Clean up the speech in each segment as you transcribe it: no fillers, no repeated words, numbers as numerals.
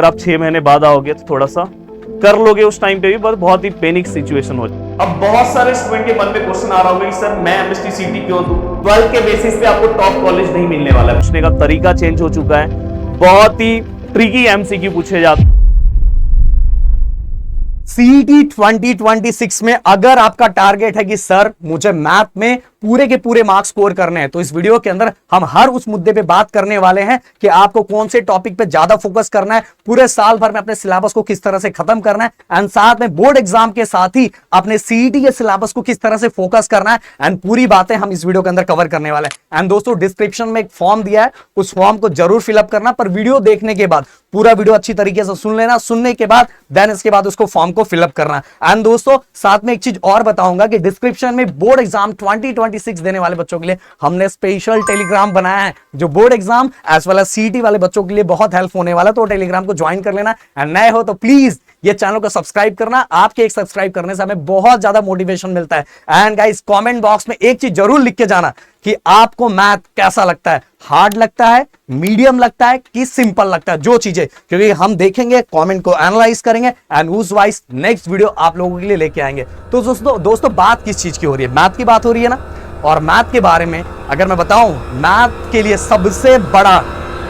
अगर आप 6 महीने बाद आओगे तो थोड़ा सा कर लोगे उस टाइम पे भी, बस बहुत ही पैनिक सिचुएशन हो जाए। अब बहुत सारे स्टूडेंट के मन में क्वेश्चन आ रहा होगा कि सर मैं एमएसटी सीटी क्यों दूं? 12th के बेसिस पे आपको टॉप कॉलेज नहीं मिलने वाला है। पूछने का तरीका चेंज हो चुका है, बहुत ही ट्रिकी एमसीक्यू पूछे जाते हैं। सीईटी 2026 में अगर आपका टारगेट है कि सर मुझे मैथ में पूरे के पूरे मार्क्स स्कोर करने हैं, तो इस वीडियो के अंदर हम हर उस मुद्दे पे बात करने वाले हैं कि आपको कौन से टॉपिक पे ज्यादा फोकस करना है, पूरे साल भर में अपने सिलेबस को किस तरह से खत्म करना है, एंड साथ में बोर्ड एग्जाम के साथ ही अपने सीईटी के सिलेबस को किस तरह से फोकस करना है, एंड पूरी बातें हम इस वीडियो के अंदर कवर करने वाले हैं। एंड दोस्तों डिस्क्रिप्शन में एक फॉर्म दिया है, उस फॉर्म को जरूर फिलअप करना, पर वीडियो देखने के बाद पूरा वीडियो अच्छी तरीके से सुन लेना, सुनने के बाद देन इसके बाद उसको फॉर्म को फिलअप करना। एंड दोस्तों साथ में एक चीज और बताऊंगा कि डिस्क्रिप्शन में बोर्ड एग्जाम 2026 देने वाले बच्चों के लिए हमने स्पेशल टेलीग्राम बनाया है, जो board exam as well as CET वाले बच्चों के लिए बहुत हेल्प होने वाला है। तो टेलीग्राम को ज्वाइन कर लेना, एंड नए हो तो प्लीज ये चैनल को सब्सक्राइब करना। आपके एक सब्सक्राइब करने से हमें बहुत ज्यादा मोटिवेशन मिलता है। एंड गाइस कमेंट बॉक्स में एक चीज जरूर लिख के जाना कि आपको मैथ कैसा लगता है, हार्ड लगता है, मीडियम लगता है कि सिंपल लगता है, जो चीजें, क्योंकि हम देखेंगे, कमेंट को एनालाइज करेंगे एंड उस वाइज नेक्स्ट वीडियो आप लोगों के लिए लेके आएंगे। तो दोस्तों बात किस चीज की हो रही है? मैथ की बात हो रही है ना। और मैथ के बारे में अगर मैं बताऊं, मैथ के लिए सबसे बड़ा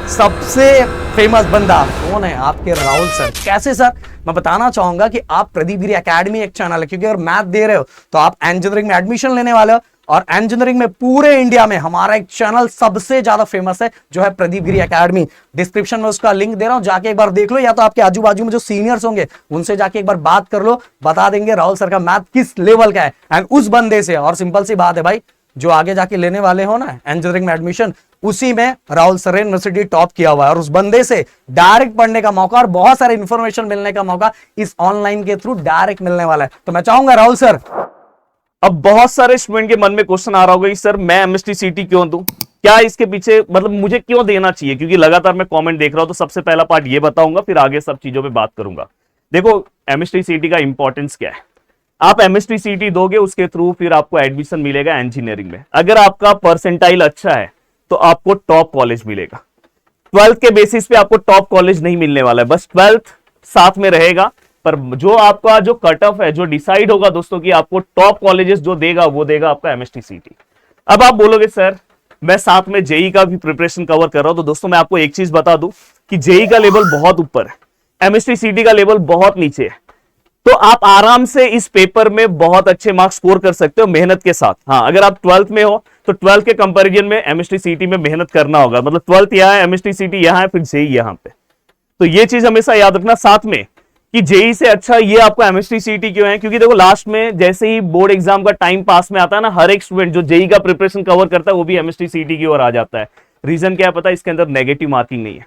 सबसे फेमस बंदा कौन है? आपके राहुल सर। कैसे सर? मैं बताना चाहूंगा कि आप प्रदीप गिरी एकेडमी एक चैनल है, क्योंकि अगर मैथ दे रहे हो तो आप इंजीनियरिंग में एडमिशन लेने वाले हो, और इंजीनियरिंग में पूरे इंडिया में हमारा एक चैनल सबसे ज्यादा फेमस है, जो है प्रदीप गिरी एकेडमी। डिस्क्रिप्शन में उसका लिंक दे रहा हूं, जाके एक बार देख लो, या तो आपके आजू बाजू में जो सीनियर्स होंगे उनसे जाके एक बार बात कर लो, बता देंगे राहुल सर का मैथ किस लेवल का है। एंड उस बंदे से, और सिंपल सी बात है भाई, जो आगे जाके लेने वाले हो ना इंजीनियरिंग में एडमिशन, उसी में राहुल सर यूनिवर्सिटी टॉप किया हुआ है, और उस बंदे से डायरेक्ट पढ़ने का मौका और बहुत सारे इंफॉर्मेशन मिलने का मौका इस ऑनलाइन के थ्रू डायरेक्ट मिलने वाला है। तो मैं चाहूंगा राहुल सर। अब बहुत सारे स्टूडेंट के मन में क्वेश्चन आ रहा होगा कि सर मैं एमएसटी सीटी क्यों दूं? क्या इसके पीछे मतलब मुझे क्यों देना चाहिए? क्योंकि लगातार मैं कमेंट देख रहा हूं, तो सबसे पहला पार्ट ये बताऊंगा, फिर आगे सब चीजों पे बात करूंगा। देखो एमएसटी सीटी का इंपॉर्टेंस क्या है। आप एमएसटी सीटी दोगे, उसके थ्रू फिर आपको एडमिशन मिलेगा इंजीनियरिंग में। अगर आपका परसेंटाइल अच्छा है तो आपको टॉप कॉलेज मिलेगा। 12th के बेसिस पे आपको टॉप कॉलेज नहीं मिलने वाला है, बस 12th साथ में रहेगा, पर जो आपका जो कट ऑफ है, जो डिसाइड होगा दोस्तों कि आपको टॉप कॉलेजेस जो देगा वो देगा आपका एमएसटी सीटी। अब आप बोलोगे सर मैं साथ में जेई का भी प्रिपरेशन कवर कर रहा हूं, तो दोस्तों मैं आपको एक चीज बता दूं कि जेई का लेवल बहुत ऊपर है, एमएसटी सीटी का लेवल बहुत नीचे है। तो आप आराम से इस पेपर में बहुत अच्छे मार्क्स स्कोर कर सकते हो मेहनत के साथ। हाँ, अगर आप 12th में हो तो 12th के कंपैरिजन में एमएसटी सीटी में मेहनत करना होगा। मतलब 12th यहाँ है, एमएसटी सीटी यहाँ है, फिर जेई यहाँ पे। तो ये चीज हमेशा याद रखना साथ में कि जेई से अच्छा ये आपको एमएसटी सीटी क्यों है। क्योंकि देखो लास्ट में जैसे ही बोर्ड एग्जाम का टाइम पास में आता है ना, हर एक स्टूडेंट जो जेई का प्रिपरेशन कवर करता है वो भी एमएसटी सीटी की ओर आ जाता है। रीजन क्या है पता है? इसके अंदर नेगेटिव मार्किंग नहीं है,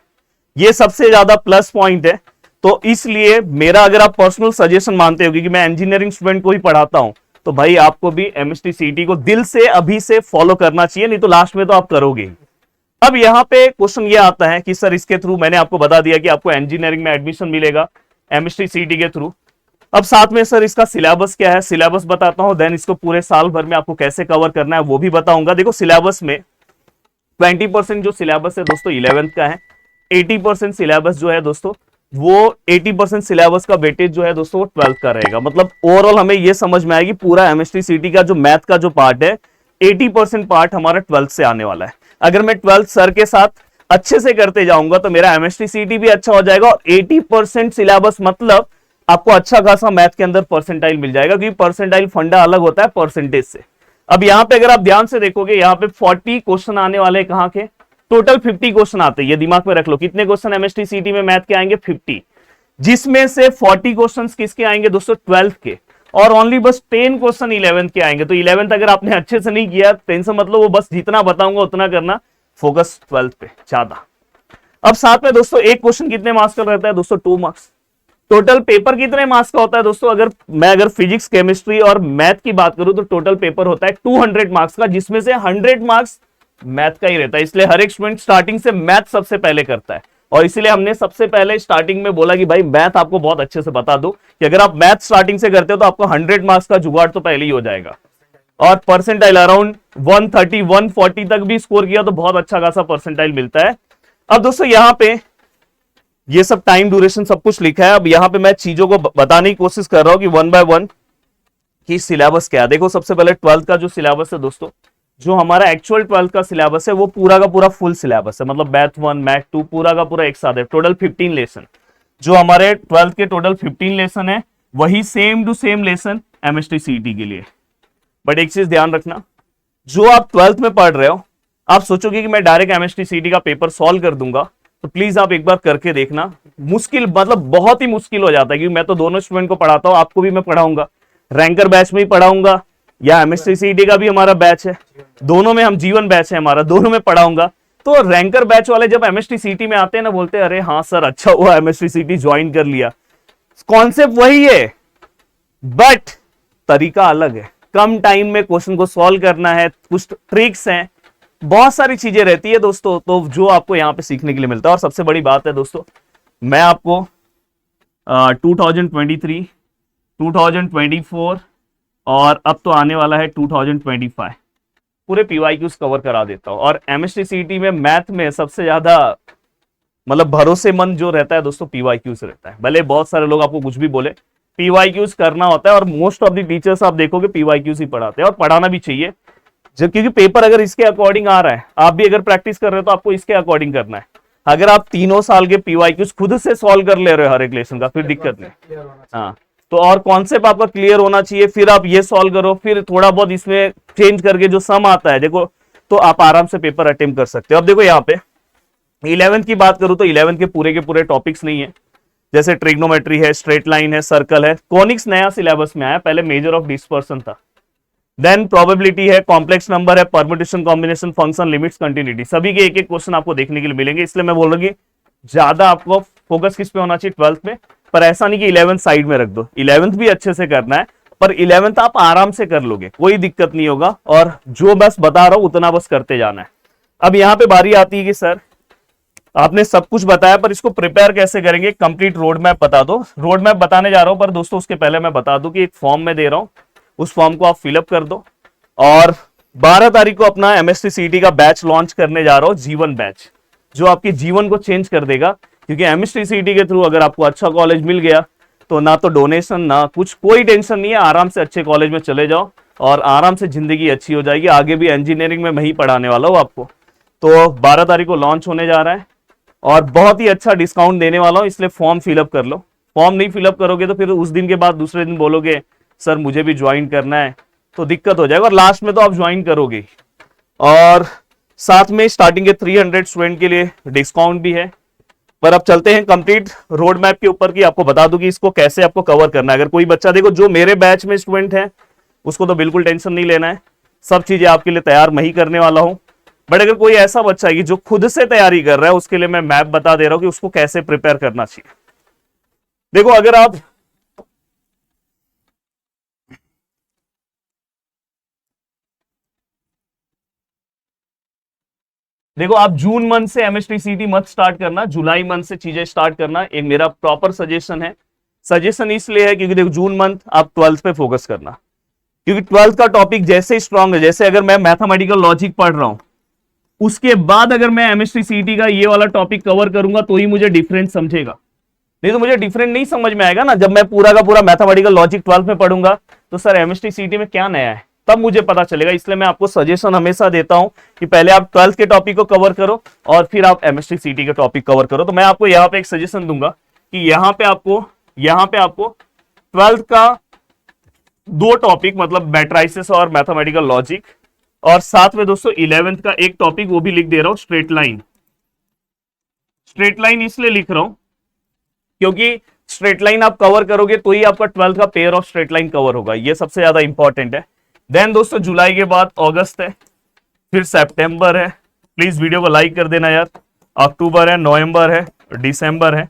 ये सबसे ज्यादा प्लस पॉइंट है। तो इसलिए मेरा अगर आप पर्सनल सजेशन मानते हो, क्योंकि मैं इंजीनियरिंग स्टूडेंट को ही पढ़ाता हूं, तो भाई आपको भी एमएसटी सीटी को दिल से अभी से फॉलो करना चाहिए, नहीं तो लास्ट में तो आप करोगे। अब यहाँ पे क्वेश्चन ये आता है कि सर इसके थ्रू मैंने आपको बता दिया कि आपको इंजीनियरिंग में एडमिशन मिलेगा एमएसटी सीटी के थ्रू। अब साथ में सर इसका सिलेबस क्या है, सिलेबस बताता हूं, देन इसको पूरे साल भर में आपको कैसे कवर करना है वो भी बताऊंगा। देखो सिलेबस में 20% जो सिलेबस है दोस्तों 11th का है, 80% सिलेबस जो है दोस्तों वो 80% सिलेबस का वेटेज जो है दोस्तों वो 12th का रहेगा। मतलब ओवरऑल हमें ये समझ में आएगी पूरा एमएसटी सीटी का जो मैथ का जो पार्ट है 80% पार्ट हमारा 12th से आने वाला है। अगर मैं 12th सर के साथ अच्छे से करते जाऊंगा तो मेरा एमएसटी सीटी भी अच्छा हो जाएगा, और 80% सिलेबस मतलब आपको अच्छा खासा मैथ के अंदर परसेंटाइल मिल जाएगा, क्योंकि परसेंटाइल फंडा अलग होता है परसेंटेज से। अब यहाँ पे अगर आप ध्यान से देखोगे, यहाँ पे 40 क्वेश्चन आने वाले, कहाँ के? टोटल 50 क्वेश्चन आते हैं, ये दिमाग में रख लो। कितने क्वेश्चन एमएसटी सीटी में मैथ के आएंगे? 50, जिसमें से 40 क्वेश्चन किसके आएंगे दोस्तों? 12th के, और ओनली बस 10 क्वेश्चन 11th के आएंगे। तो 11th अगर आपने अच्छे से नहीं किया, टेंशन मतलब वो बस जितना बताऊंगा उतना करना, फोकस 12th पे ज्यादा। अब साथ में दोस्तों एक क्वेश्चन कितने मार्क्स का रहता है दोस्तों? 2 मार्क्स। टोटल पेपर कितने मार्क्स का होता है दोस्तों? अगर फिजिक्स, केमिस्ट्री और मैथ की बात करूं तो टोटल पेपर होता है 200 मार्क्स का, जिसमें से 100 मार्क्स मैथ का ही रहता है। इसलिए हर एक स्टूडेंट स्टार्टिंग से मैथ सबसे पहले करता है, और इसीलिए हमने सबसे पहले स्टार्टिंग में बोला कि भाई मैथ आपको बहुत अच्छे से बता दो कि अगर आप मैथ स्टार्टिंग से करते हो तो आपको 100 मार्क्स का जुगाड़ तो पहले ही हो जाएगा। और परसेंटाइल अराउंड 130 140 तक भी स्कोर किया तो बहुत अच्छा खासा परसेंटाइल मिलता है। अब दोस्तों यहाँ पे ये सब टाइम ड्यूरेशन सब कुछ लिखा है। अब यहाँ पे मैं चीजों को बताने की कोशिश कर रहा हूँ कि वन बाय वन कि सिलेबस क्या है। देखो सबसे पहले 12th का जो सिलेबस है दोस्तों, जो हमारा एक्चुअल 12th का सिलेबस है वो पूरा का पूरा फुल सिलेबस है, मतलब मैथ 1 मैथ 2 पूरा का पूरा एक साथ है। टोटल 15 लेसन, जो हमारे 12th के टोटल 15 लेसन है, वही same to same lesson MST CET के लिए। बट एक चीज ध्यान रखना, जो आप 12th में पढ़ रहे हो, आप सोचोगे कि मैं डायरेक्ट एमएसटी सीईटी का पेपर सॉल्व कर दूंगा, तो प्लीज आप एक बार करके देखना। मुश्किल मतलब बहुत ही मुश्किल हो जाता है, क्योंकि मैं तो दोनों स्टूडेंट को पढ़ाता हूं, आपको भी मैं पढ़ाऊंगा, रैंकर बैच में ही पढ़ाऊंगा या एमएसटी सीईटी का भी हमारा बैच है, दोनों में हम जीवन बैच है हमारा, दोनों में पढ़ाऊंगा। तो रैंकर बैच वाले जब एमएसटी सीईटी में आते हैं ना, बोलते हैं अरे हाँ सर अच्छा हुआ एमएसटी सीईटी ज्वाइन कर लिया। कॉन्सेप्ट वही है बट तरीका अलग है। कम टाइम में क्वेश्चन को सॉल्व करना है, कुछ ट्रिक्स हैं, बहुत सारी चीजें रहती है दोस्तों, तो जो आपको यहाँ पे सीखने के लिए मिलता है। और सबसे बड़ी बात है दोस्तों, मैं आपको 2023, 2024 और अब तो आने वाला है 2025 पूरे पीवाईक्यूज कवर करा देता हूं। और एमएसटी सीईटी में मैथ में सबसे ज्यादा मतलब भरोसेमंद जो रहता है दोस्तों पीवाईक्यूज रहता है। भले बहुत सारे लोग आपको कुछ भी बोले, पीवाईक्यूज करना होता है, और मोस्ट ऑफ द टीचर्स आप देखोगे पीवाईक्यूज ही पढ़ाते हैं, और पढ़ाना भी चाहिए। जब क्योंकि पेपर अगर इसके अकॉर्डिंग आ रहा है, आप भी अगर प्रैक्टिस कर रहे हो तो आपको इसके अकॉर्डिंग करना है। अगर आप तीनों साल के पीवाईक्यूज खुद से सॉल्व कर ले रहे हो हर एक लेसन का, फिर दिक्कत नहीं। हाँ, तो और कॉन्सेप्ट आपका क्लियर होना चाहिए, फिर आप ये सॉल्व करो, फिर थोड़ा बहुत इसमें चेंज करके जो सम आता है देखो, तो आप आराम से पेपर अटेम्प्ट कर सकते हो। अब देखो यहाँ पे 11th की बात करूं तो 11th के पूरे टॉपिक्स नहीं है, जैसे ट्रिग्नोमेट्री है, स्ट्रेट लाइन है, सर्कल है, कॉनिक्स नया सिलेबस में आया, पहले मेजर ऑफ डिस्पर्सन था। देन प्रोबेबिलिटी है, कॉम्प्लेक्स नंबर है, permutation, combination, function, limits, continuity, सभी के एक एक क्वेश्चन आपको देखने के लिए मिलेंगे। इसलिए मैं बोल रहा हूँ कि ज्यादा आपको फोकस किस पे होना चाहिए 12th में, पर ऐसा नहीं कि 11th साइड में रख दो, 11th भी अच्छे से करना है, पर 11th आप आराम से कर लोगे, कोई दिक्कत नहीं होगा। और जो बस बता रहा हूं उतना बस करते जाना है। अब यहाँ पे बारी आती है कि सर आपने सब कुछ बताया, पर इसको प्रिपेयर कैसे करेंगे, कंप्लीट रोड मैप बता दो। रोड मैप बताने जा रहा हूं, पर दोस्तों उसके पहले मैं बता दूं कि एक फॉर्म में दे रहा हूं, उस फॉर्म को आप फिलअप कर दो। और 12 तारीख को अपना एमएसटी सीईटी का बैच लॉन्च करने जा रहा हूं, जीवन बैच, जो आपके जीवन को चेंज कर देगा। क्योंकि एमएसटी सीईटी के थ्रू अगर आपको अच्छा कॉलेज मिल गया तो ना तो डोनेशन ना कुछ, कोई टेंशन नहीं है, आराम से अच्छे कॉलेज में चले जाओ और आराम से जिंदगी अच्छी हो जाएगी। आगे भी इंजीनियरिंग में मैं ही पढ़ाने वाला हूं आपको। तो 12 तारीख को लॉन्च होने जा रहा है और बहुत ही अच्छा डिस्काउंट देने वाला हूं, इसलिए फॉर्म फिलअप कर लो। फॉर्म नहीं फिलअप करोगे तो फिर उस दिन के बाद दूसरे दिन बोलोगे सर मुझे भी ज्वाइन करना है, तो दिक्कत हो जाएगा, और लास्ट में तो आप ज्वाइन करोगे। और साथ में स्टार्टिंग के 300 स्टूडेंट के लिए डिस्काउंट भी है। पर अब चलते हैं कंप्लीट रोड मैप के ऊपर, की आपको बता दूं कि इसको कैसे आपको कवर करना है। अगर कोई बच्चा, देखो जो मेरे बैच में स्टूडेंट है उसको तो बिल्कुल टेंशन नहीं लेना है, सब चीजें आपके लिए तैयार मैं ही करने वाला हूं। बट अगर कोई ऐसा बच्चा है कि जो खुद से तैयारी कर रहा है, उसके लिए मैं मैप बता दे रहा हूं कि उसको कैसे प्रिपेयर करना चाहिए। देखो अगर आप जून मंथ से एमएसटी सीईटी मत स्टार्ट करना, जुलाई मंथ से चीजें स्टार्ट करना, एक मेरा प्रॉपर सजेशन है। सजेशन इसलिए है क्योंकि देखो जून मंथ आप 12th पे फोकस करना, क्योंकि 12th का टॉपिक जैसे स्ट्रांग है, जैसे अगर मैं मैथमेटिकल लॉजिक पढ़ रहा हूं, उसके बाद अगर मैं एमएसटी सीईटी का ये वाला टॉपिक कवर करूंगा तो ही मुझे डिफरेंस समझेगा, नहीं तो मुझे डिफरेंट नहीं समझ में आएगा ना। जब मैं पूरा का पूरा मैथमेटिकल लॉजिक 12th में पढ़ूंगा तो सर एमएसटी सीईटी में क्या नया है, तब मुझे पता चलेगा। इसलिए मैं आपको सजेशन हमेशा देता हूं कि पहले आप 12th के टॉपिक को कवर करो और फिर आप एमएसटी सीईटी के टॉपिक कवर करो। तो मैं आपको यहाँ पे एक सजेशन दूंगा कि यहाँ पे आपको 12th का 2 टॉपिक, मतलब मैट्राइसिस और मैथमेटिकल लॉजिक, और साथ में दोस्तों 11th का एक टॉपिक वो भी लिख दे रहा हूं, स्ट्रेट लाइन। स्ट्रेट लाइन इसलिए लिख रहा हूं क्योंकि स्ट्रेट लाइन आप कवर करोगे तो ही आपका 12th का pair of straight line cover होगा, ये सबसे ज्यादा इंपॉर्टेंट है। देन दोस्तों जुलाई के बाद अगस्त है, फिर सितंबर है, प्लीज वीडियो को लाइक कर देना यार। अक्टूबर है, नवंबर है, दिसंबर है,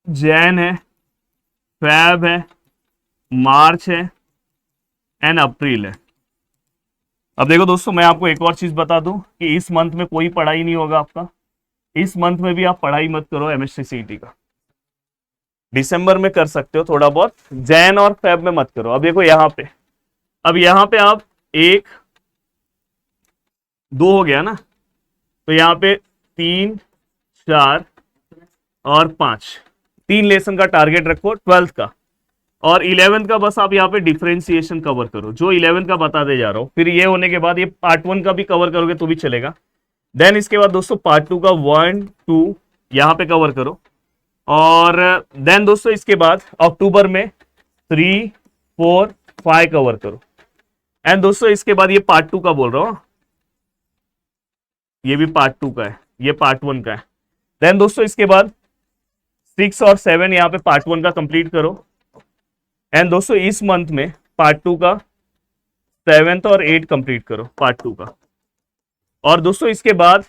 जैन है, फेब है, मार्च है एंड अप्रैल है। अब देखो दोस्तों मैं आपको एक और चीज बता दूं कि इस मंथ में कोई पढ़ाई नहीं होगा आपका, इस मंथ में भी आप पढ़ाई मत करो एमएसटी सीईटी का, दिसंबर में कर सकते हो थोड़ा बहुत, जैन और फेब में मत करो। अब देखो यहाँ पे, अब यहाँ पे आप 1 2 हो गया ना, तो यहाँ पे 3 4 और 5, 3 लेसन का टारगेट रखो 12th का। और 11th का बस आप यहाँ पे डिफरेंशिएशन कवर करो, जो 11th का बताते जा रहा हूँ। फिर ये होने के बाद ये पार्ट 1 का भी कवर करोगे तो भी चलेगा। देन इसके बाद दोस्तों पार्ट 2 का 1, 2 यहाँ पे कवर करो। और देन दोस्तों इसके बाद अक्टूबर में 3, 4, 5 कवर करो। एंड दोस्तों इसके बाद ये पार्ट 2 का बोल रहा हूँ, ये भी पार्ट 2 का है, ये पार्ट 1 का है। देन दोस्तों इसके बाद 6 और 7 यहाँ पे पार्ट 1 का कंप्लीट करो। एंड दोस्तों इस मंथ में पार्ट 2 का 7th और 8 कंप्लीट करो पार्ट 2 का। और दोस्तों इसके बाद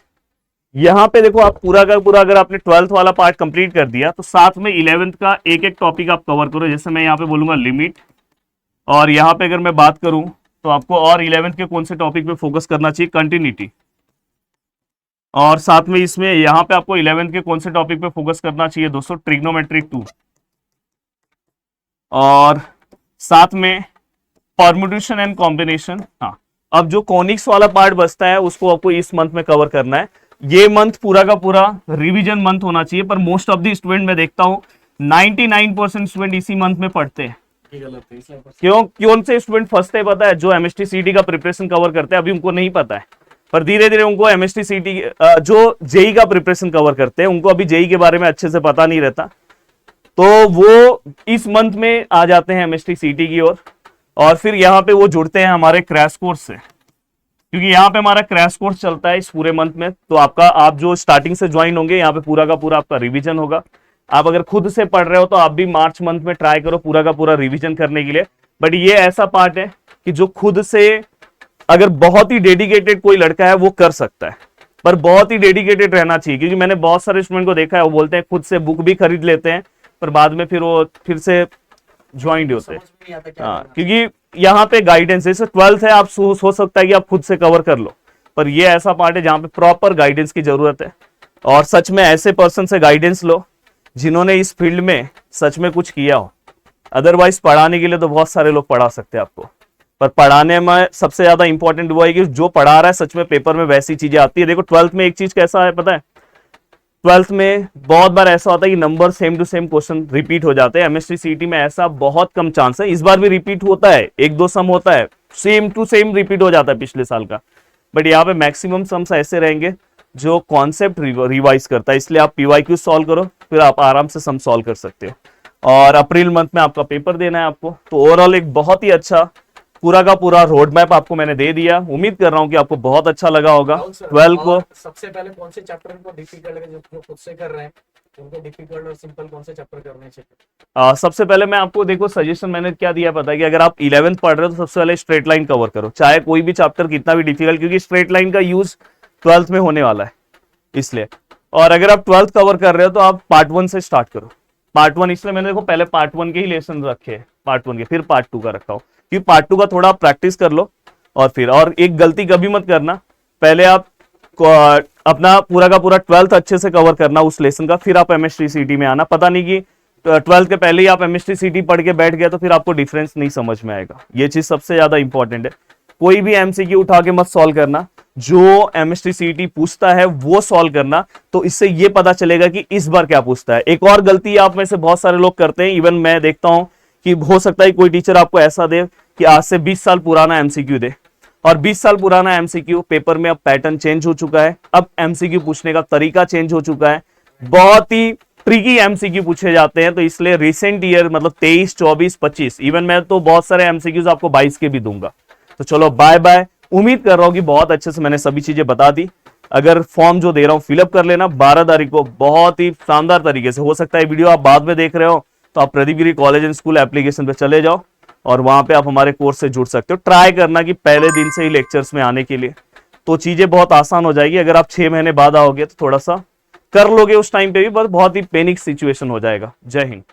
यहां पे देखो आप पूरा का पूरा अगर आपने 12th वाला पार्ट कंप्लीट कर दिया तो साथ में 11th का एक एक टॉपिक आप कवर करो। जैसे मैं यहाँ पे बोलूंगा लिमिट, और यहाँ पे अगर मैं बात करूं तो आपको और 11th के कौन से टॉपिक पे फोकस करना चाहिए, कंटिन्यूटी। और साथ में इसमें यहाँ पे आपको 11th के कौन से टॉपिक पे फोकस करना चाहिए दोस्तों, ट्रिग्नोमेट्री 2। और साथ में परम्यूटेशन एंड कॉम्बिनेशन। हाँ, अब जो कॉनिक्स वाला पार्ट बचता है उसको आपको इस मंथ में कवर करना है। ये मंथ पूरा का पूरा रिवीजन मंथ होना चाहिए, पर मोस्ट ऑफ द स्टूडेंट मैं देखता हूँ 99% स्टूडेंट इसी मंथ में पढ़ते हैं। क्यों से स्टूडेंट फंसते हैं पता है, जो एमएसटी सीटी का प्रिपरेशन कवर करते हैं अभी उनको नहीं पता है, पर धीरे धीरे उनको एमएसटी सीटी जो जेई का प्रिपरेशन कवर करते हैं उनको अभी जेई के बारे में अच्छे से पता नहीं रहता, तो वो इस मंथ में आ जाते हैं एमएसटी सीटी की ओर। और फिर यहाँ पे वो जुड़ते हैं हमारे क्रैश कोर्स से, क्योंकि यहाँ पे हमारा क्रैश कोर्स चलता है इस पूरे मंथ में। तो आप जो स्टार्टिंग से ज्वाइन होंगे यहाँ पे पूरा का पूरा आपका रिवीजन होगा। आप अगर खुद से पढ़ रहे हो तो आप भी मार्च मंथ में ट्राई करो पूरा का पूरा रिवीजन करने के लिए। बट ये ऐसा पार्ट है कि जो खुद से अगर बहुत ही डेडिकेटेड कोई लड़का है वो कर सकता है, पर बहुत ही डेडिकेटेड रहना चाहिए। क्योंकि मैंने बहुत सारे स्टूडेंट को देखा है, वो बोलते हैं खुद से बुक भी खरीद लेते हैं पर बाद में फिर वो फिर से ज्वाइन होते हैं। हाँ, क्योंकि यहाँ पे गाइडेंस, जैसे 12th है आप हो सकता है कि आप खुद से कवर कर लो, पर ये ऐसा पार्ट है जहाँ पे प्रॉपर गाइडेंस की जरूरत है। और सच में ऐसे पर्सन से गाइडेंस लो जिन्होंने इस फील्ड में सच में कुछ किया हो। अदरवाइज पढ़ाने के लिए तो बहुत सारे लोग पढ़ा सकते हैं आपको, पर पढ़ाने में सबसे ज्यादा इंपॉर्टेंट वो है कि जो पढ़ा रहा है सच में पेपर में वैसी चीजें आती है। देखो 12th में एक चीज कैसा है पता है, 12th में बहुत बार ऐसा होता है कि number same to same question repeat हो जाते हैं। एमएसटी सीटी में ऐसा बहुत कम चांस है, इस बार भी रिपीट होता है, 1-2 सम होता है, सेम टू सेम रिपीट हो जाता है पिछले साल का। बट यहाँ पे मैक्सिमम सम्स ऐसे रहेंगे जो कॉन्सेप्ट रिवाइज करता है, इसलिए आप पीवाईक्यू सॉल्व करो, फिर आप आराम से सम सॉल्व कर सकते हो। और अप्रैल मंथ में आपका पेपर देना है आपको, तो ओवरऑल एक बहुत ही अच्छा पूरा का पूरा रोड मैप आपको मैंने दे दिया। उम्मीद कर रहा हूं कि आपको बहुत अच्छा लगा होगा। 12 को सबसे पहले कौन से चैप्टर को डिफिकल्ट लगे, जो खुद से कर रहे हैं उनको डिफिकल्ट और सिंपल कौन से चैप्टर करने चाहिए? सबसे पहले मैं आपको देखो सजेशन मैंने क्या दिया पता है कि अगर आप 11th पढ़ रहे हो तो सबसे पहले स्ट्रेट लाइन कवर करो, चाहे कोई भी चैप्टर कितना भी डिफिकल्ट, क्योंकि स्ट्रेट लाइन का यूज 12th में होने वाला है इसलिए। और अगर आप 12th कवर कर रहे हो तो आप पार्ट 1 से स्टार्ट करो। पार्ट 1 इसलिए मैंने देखो पहले पार्ट 1 के ही लेसन रखे, पार्ट 1 के, फिर पार्ट 2 का रखा हो, क्योंकि पार्ट 2 का थोड़ा प्रैक्टिस कर लो। और फिर और एक गलती कभी मत करना, पहले आप अपना पूरा का पूरा 12th अच्छे से कवर करना उस लेसन का, फिर आप एमएसटी सीटी में आना। पता नहीं कि 12th के पहले ही आप एमएसटी सीटी पढ़ के बैठ गया तो फिर आपको डिफरेंस नहीं समझ में आएगा। ये चीज सबसे ज्यादा इंपॉर्टेंट है। कोई भी एमसीक्यू उठा के मत सॉल्व करना, जो एमएसटी सीटी पूछता है वो सॉल्व करना, तो इससे ये पता चलेगा कि इस बार क्या पूछता है। एक और गलती आप में से बहुत सारे लोग करते हैं, इवन मैं देखता हूं कि हो सकता है कोई टीचर आपको ऐसा दे कि आज से 20 साल पुराना एमसीक्यू दे, और 20 साल पुराना एमसीक्यू पेपर में अब पैटर्न चेंज हो चुका है, अब एमसीक्यू पूछने का तरीका चेंज हो चुका है, बहुत ही ट्रिकी एमसीक्यू पूछे जाते हैं। तो इसलिए रिसेंट ईयर मतलब 23, 24, 25, इवन मैं तो बहुत सारे एमसीक्यूज आपको 22 के भी दूंगा। तो चलो बाय बाय, उम्मीद कर रहा हूं कि बहुत अच्छे से मैंने सभी चीजें बता दी। अगर फॉर्म जो दे रहा हूं फिलअप कर लेना 12 तारीख को बहुत ही शानदार तरीके से। हो सकता है वीडियो आप बाद में देख रहे हो तो आप प्रदीप गिरी कॉलेज एंड स्कूल एप्लीकेशन पे चले जाओ और वहां पे आप हमारे कोर्स से जुड़ सकते हो। ट्राई करना कि पहले दिन से ही लेक्चर्स में आने के लिए, तो चीजें बहुत आसान हो जाएगी। अगर आप 6 महीने बाद आओगे तो थोड़ा सा कर लोगे उस टाइम पे भी, बस बहुत ही पैनिक सिचुएशन हो जाएगा। जय हिंद।